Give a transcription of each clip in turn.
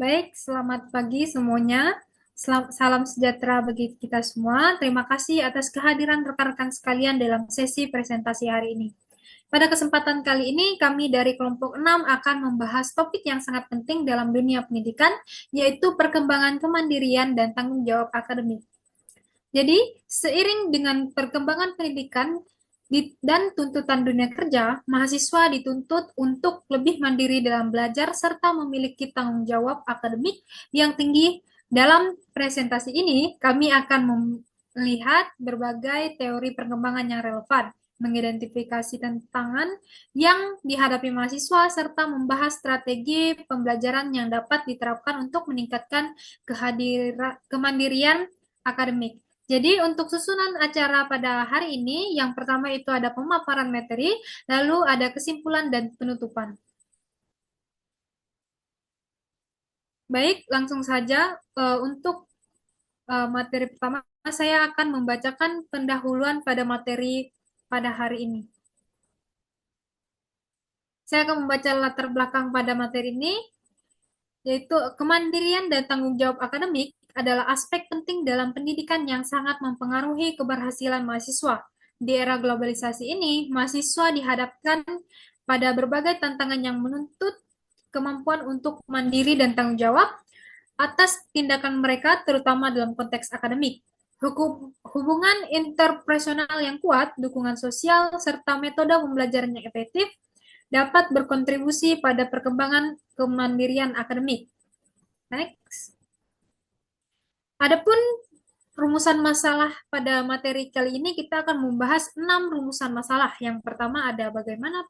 Baik, selamat pagi semuanya. Salam sejahtera bagi kita semua. Terima kasih atas kehadiran rekan-rekan sekalian dalam sesi presentasi hari ini. Pada kesempatan kali ini, kami dari kelompok 6 akan membahas topik yang sangat penting dalam dunia pendidikan, yaitu perkembangan kemandirian dan tanggung jawab akademik. Jadi, seiring dengan perkembangan pendidikan dan tuntutan dunia kerja, mahasiswa dituntut untuk lebih mandiri dalam belajar serta memiliki tanggung jawab akademik yang tinggi. Dalam presentasi ini, kami akan melihat berbagai teori perkembangan yang relevan, mengidentifikasi tantangan yang dihadapi mahasiswa, serta membahas strategi pembelajaran yang dapat diterapkan untuk meningkatkan kemandirian akademik. Jadi untuk susunan acara pada hari ini, yang pertama itu ada pemaparan materi, lalu ada kesimpulan dan penutupan. Baik, langsung saja untuk materi pertama, saya akan membacakan pendahuluan pada materi pada hari ini. Saya akan membaca latar belakang pada materi ini, yaitu kemandirian dan tanggung jawab akademik adalah aspek penting dalam pendidikan yang sangat mempengaruhi keberhasilan mahasiswa. Di era globalisasi ini, mahasiswa dihadapkan pada berbagai tantangan yang menuntut kemampuan untuk mandiri dan tanggung jawab atas tindakan mereka, terutama dalam konteks akademik. Hubungan interpersonal yang kuat, dukungan sosial, serta metode pembelajaran yang efektif dapat berkontribusi pada perkembangan kemandirian akademik. Next. Adapun rumusan masalah pada materi kali ini kita akan membahas 6 rumusan masalah. Yang pertama ada bagaimana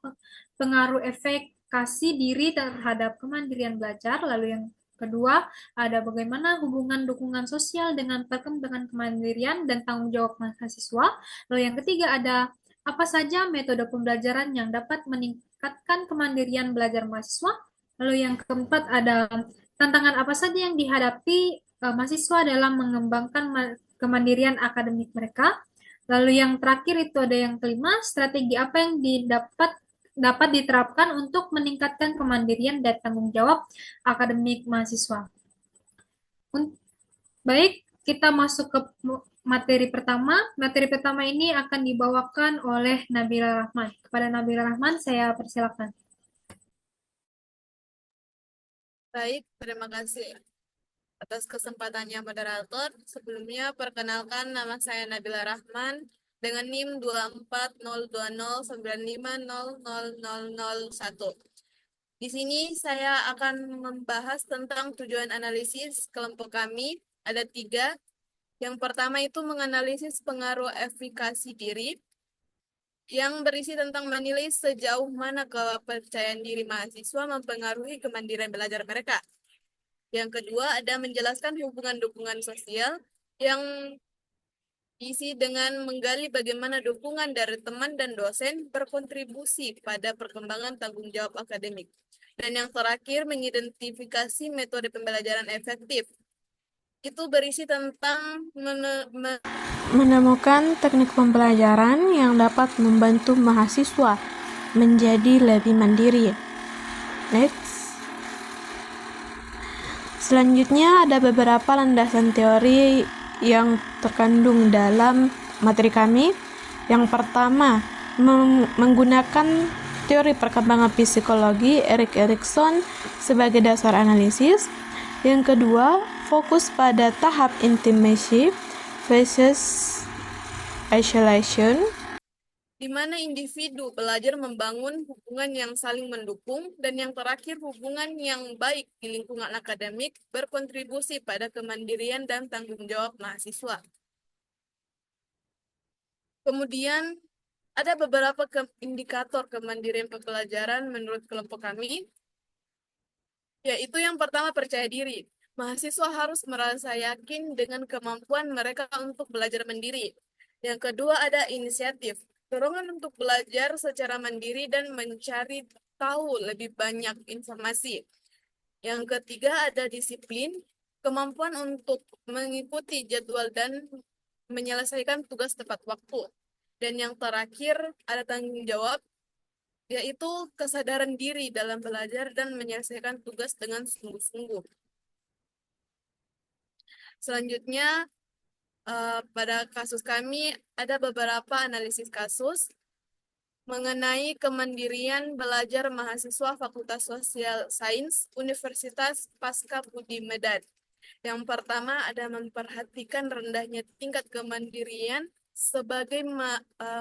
pengaruh efekasi diri terhadap kemandirian belajar. Lalu yang kedua ada bagaimana hubungan dukungan sosial dengan perkembangan kemandirian dan tanggung jawab mahasiswa. Lalu yang ketiga ada apa saja metode pembelajaran yang dapat meningkatkan kemandirian belajar mahasiswa. Lalu yang keempat ada tantangan apa saja yang dihadapi mahasiswa dalam mengembangkan kemandirian akademik mereka. Lalu yang terakhir itu ada yang kelima, strategi apa yang dapat diterapkan untuk meningkatkan kemandirian dan tanggung jawab akademik mahasiswa. Baik, kita masuk ke materi pertama. Materi pertama ini akan dibawakan oleh Nabila Rahman. Kepada Nabila Rahman, saya persilakan. Baik, terima kasih atas kesempatannya moderator. Sebelumnya, perkenalkan nama saya Nabila Rahman dengan NIM 2402095000001. Di sini saya akan membahas tentang tujuan analisis kelompok kami. Ada 3. Yang pertama itu menganalisis pengaruh efikasi diri, yang berisi tentang menilai sejauh mana kepercayaan diri mahasiswa mempengaruhi kemandirian belajar mereka. Yang kedua ada menjelaskan hubungan dukungan sosial yang diisi dengan menggali bagaimana dukungan dari teman dan dosen berkontribusi pada perkembangan tanggung jawab akademik. Dan yang terakhir mengidentifikasi metode pembelajaran efektif. Itu berisi tentang menemukan teknik pembelajaran yang dapat membantu mahasiswa menjadi lebih mandiri. Next. Selanjutnya ada beberapa landasan teori yang terkandung dalam materi kami. Yang pertama, menggunakan teori perkembangan psikologi Erik Erikson sebagai dasar analisis. Yang kedua, fokus pada tahap intimacy versus isolation, di mana individu belajar membangun hubungan yang saling mendukung, dan yang terakhir hubungan yang baik di lingkungan akademik berkontribusi pada kemandirian dan tanggung jawab mahasiswa. Kemudian ada beberapa indikator kemandirian pembelajaran menurut kelompok kami, yaitu yang pertama percaya diri. Mahasiswa harus merasa yakin dengan kemampuan mereka untuk belajar mandiri. Yang kedua ada inisiatif, dorongan untuk belajar secara mandiri dan mencari tahu lebih banyak informasi. Yang ketiga ada disiplin, kemampuan untuk mengikuti jadwal dan menyelesaikan tugas tepat waktu. Dan yang terakhir ada tanggung jawab, yaitu kesadaran diri dalam belajar dan menyelesaikan tugas dengan sungguh-sungguh. Selanjutnya, pada kasus kami ada beberapa analisis kasus mengenai kemandirian belajar mahasiswa Fakultas Sosial Sains Universitas Pasca Budi Medan. Yang pertama ada memperhatikan rendahnya tingkat kemandirian sebagai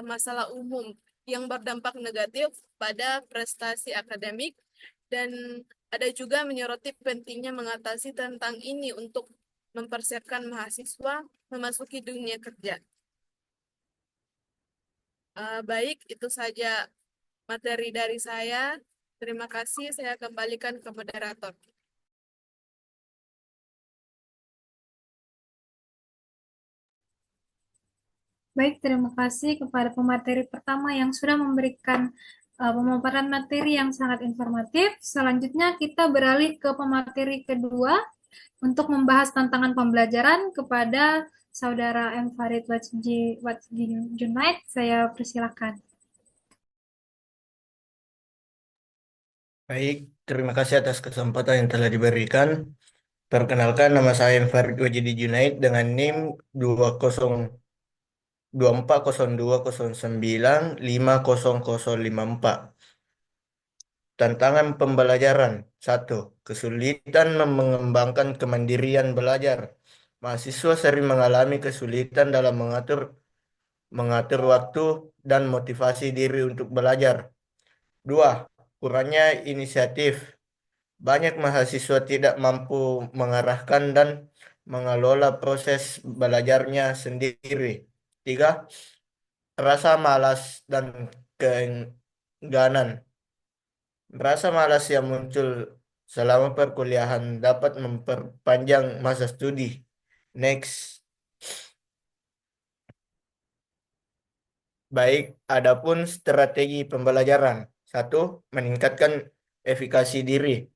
masalah umum yang berdampak negatif pada prestasi akademik, dan ada juga menyoroti pentingnya mengatasi tentang ini untuk mempersiapkan mahasiswa memasuki dunia kerja. Baik, itu saja materi dari saya. Terima kasih, saya kembalikan ke moderator. Baik, terima kasih kepada pemateri pertama yang sudah memberikan pemaparan materi yang sangat informatif. Selanjutnya kita beralih ke pemateri kedua untuk membahas tantangan pembelajaran kepada Saudara M. Farid Wajdi Junaid. Saya persilakan. Baik, terima kasih atas kesempatan yang telah diberikan. Perkenalkan, nama saya Farid Wajidi Junaid dengan NIM 20240209500054. Tantangan pembelajaran. 1. Kesulitan mengembangkan kemandirian belajar. Mahasiswa sering mengalami kesulitan dalam mengatur waktu dan motivasi diri untuk belajar. 2. Kurangnya inisiatif. Banyak mahasiswa tidak mampu mengarahkan dan mengelola proses belajarnya sendiri. 3. Rasa malas dan keengganan. Rasa malas yang muncul selama perkuliahan dapat memperpanjang masa studi. Next. Baik, adapun strategi pembelajaran. 1. Meningkatkan efikasi diri.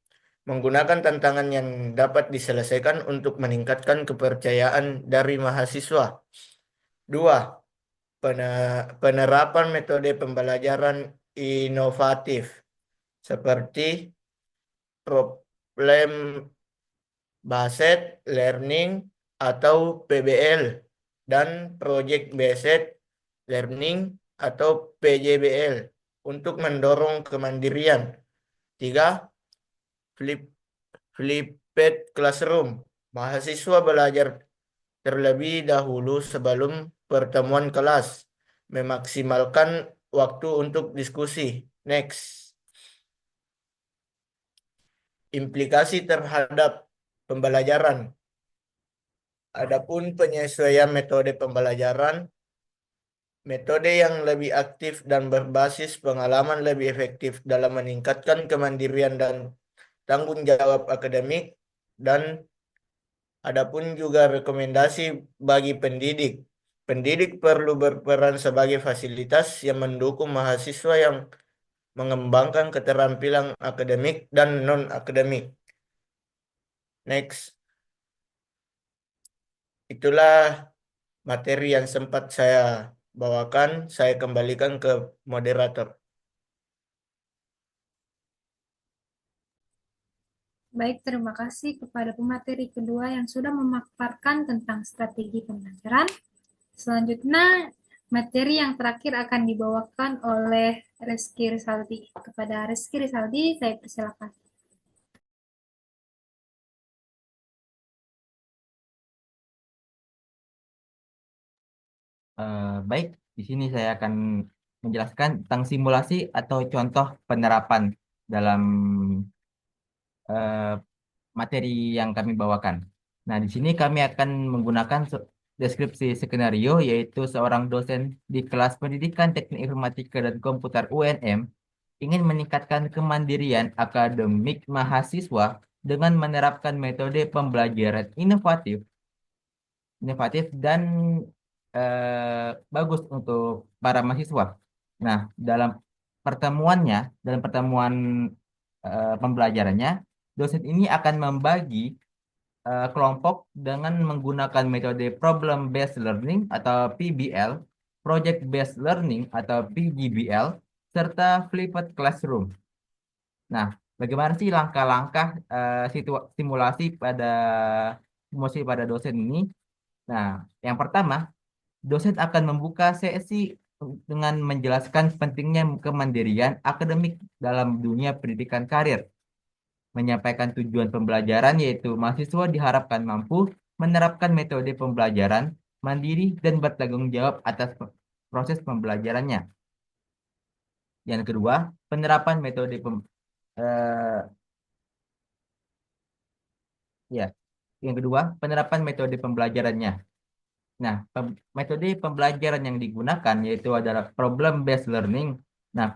Menggunakan tantangan yang dapat diselesaikan untuk meningkatkan kepercayaan dari mahasiswa. 2. Penerapan metode pembelajaran inovatif seperti problem based learning atau PBL dan project based learning atau PJBL untuk mendorong kemandirian. 3. Flipped classroom. Mahasiswa belajar terlebih dahulu sebelum pertemuan kelas. Memaksimalkan waktu untuk diskusi. Next. Implikasi terhadap pembelajaran. Adapun penyesuaian metode pembelajaran, metode yang lebih aktif dan berbasis pengalaman lebih efektif dalam meningkatkan kemandirian dan tanggung jawab akademik, dan adapun juga rekomendasi bagi pendidik. Pendidik perlu berperan sebagai fasilitas yang mendukung mahasiswa yang mengembangkan keterampilan akademik dan non-akademik. Next. Itulah materi yang sempat saya bawakan. Saya kembalikan ke moderator. Baik, terima kasih kepada pemateri kedua yang sudah memaparkan tentang strategi pembelajaran. Selanjutnya, materi yang terakhir akan dibawakan oleh Reski Rizaldi. Kepada Reski Rizaldi, saya persilakan. Baik, di sini saya akan menjelaskan tentang simulasi atau contoh penerapan dalam eh, materi yang kami bawakan. Nah, di sini kami akan menggunakan deskripsi skenario, yaitu seorang dosen di kelas pendidikan teknik informatika dan komputer UNM ingin meningkatkan kemandirian akademik mahasiswa dengan menerapkan metode pembelajaran inovatif dan bagus untuk para mahasiswa. Nah, dalam pertemuan pembelajarannya, dosen ini akan membagi kelompok dengan menggunakan metode problem based learning atau PBL, project based learning atau PGBL, serta flipped classroom. Nah, bagaimana sih langkah-langkah simulasi pada promosi pada dosen ini. Nah, yang pertama, dosen akan membuka sesi dengan menjelaskan pentingnya kemandirian akademik dalam dunia pendidikan karir, menyampaikan tujuan pembelajaran yaitu mahasiswa diharapkan mampu menerapkan metode pembelajaran mandiri dan bertanggung jawab atas proses pembelajarannya. Yang kedua, penerapan metode eh, ya. Yang kedua, penerapan metode pembelajarannya. Nah, metode pembelajaran yang digunakan yaitu adalah problem-based learning. Nah,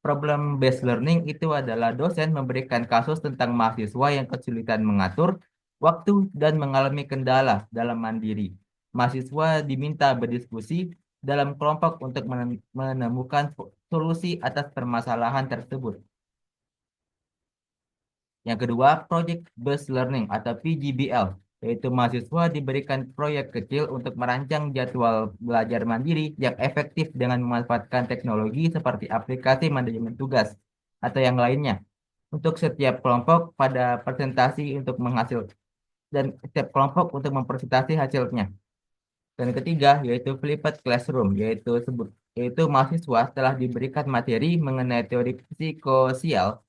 problem-based learning itu adalah dosen memberikan kasus tentang mahasiswa yang kesulitan mengatur waktu dan mengalami kendala dalam mandiri. Mahasiswa diminta berdiskusi dalam kelompok untuk menemukan solusi atas permasalahan tersebut. Yang kedua, Project Based Learning atau PGBL, yaitu mahasiswa diberikan proyek kecil untuk merancang jadwal belajar mandiri yang efektif dengan memanfaatkan teknologi seperti aplikasi manajemen tugas atau yang lainnya. Untuk setiap kelompok pada presentasi untuk menghasilkan dan setiap kelompok untuk mempresentasi hasilnya. Dan ketiga, yaitu Flipped Classroom, yaitu mahasiswa telah diberikan materi mengenai teori psikosial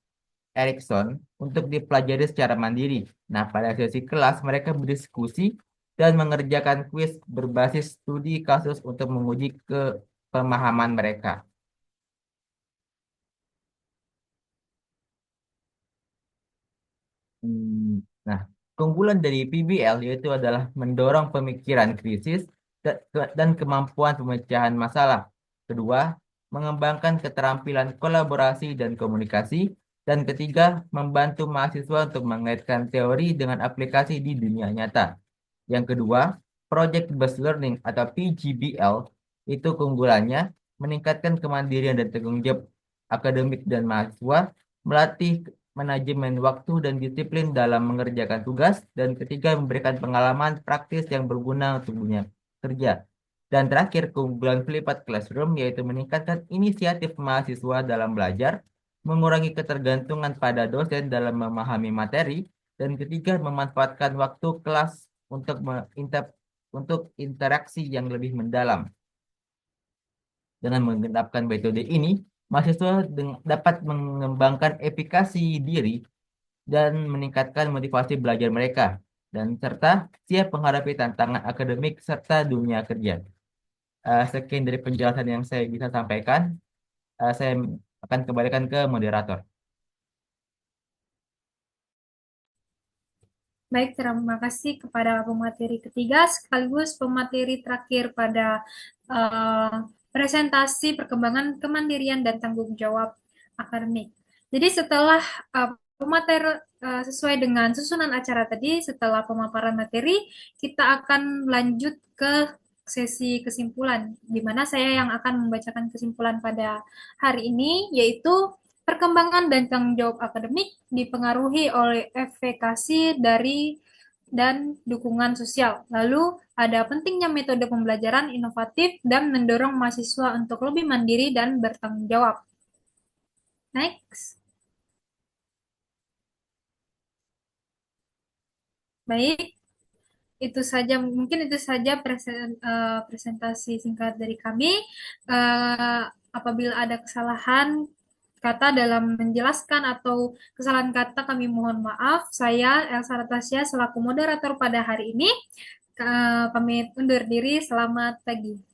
Erikson untuk dipelajari secara mandiri. Nah, pada sesi kelas mereka berdiskusi dan mengerjakan kuis berbasis studi kasus untuk menguji pemahaman mereka. Nah, keunggulan dari PBL yaitu adalah mendorong pemikiran krisis dan kemampuan pemecahan masalah. Kedua, mengembangkan keterampilan kolaborasi dan komunikasi. Dan ketiga, membantu mahasiswa untuk mengaitkan teori dengan aplikasi di dunia nyata. Yang kedua, Project Based Learning atau PGBL itu keunggulannya meningkatkan kemandirian dan tanggung jawab akademik dan mahasiswa, melatih manajemen waktu dan disiplin dalam mengerjakan tugas, dan ketiga memberikan pengalaman praktis yang berguna untuk dunia kerja. Dan terakhir, keunggulan Flipped Classroom yaitu meningkatkan inisiatif mahasiswa dalam belajar, mengurangi ketergantungan pada dosen dalam memahami materi, dan ketiga memanfaatkan waktu kelas untuk untuk interaksi yang lebih mendalam. Dengan menggunakan metode ini, mahasiswa dapat mengembangkan efikasi diri dan meningkatkan motivasi belajar mereka, dan serta siap menghadapi tantangan akademik serta dunia kerja. Sekian dari penjelasan yang saya bisa sampaikan. Saya akan kembalikan ke moderator. Baik, terima kasih kepada pemateri ketiga sekaligus pemateri terakhir pada presentasi perkembangan kemandirian dan tanggung jawab akademik. Jadi setelah pemateri sesuai dengan susunan acara tadi, setelah pemaparan materi, kita akan lanjut ke sesi kesimpulan, di mana saya yang akan membacakan kesimpulan pada hari ini, yaitu perkembangan dan tanggung jawab akademik dipengaruhi oleh efikasi dari dan dukungan sosial. Lalu ada pentingnya metode pembelajaran inovatif dan mendorong mahasiswa untuk lebih mandiri dan bertanggung jawab. Next. Baik, mungkin itu saja presentasi singkat dari kami. Apabila ada kesalahan kata dalam menjelaskan atau kesalahan kata, kami mohon maaf. Saya Elsa Natasha selaku moderator pada hari ini pamit undur diri. Selamat pagi.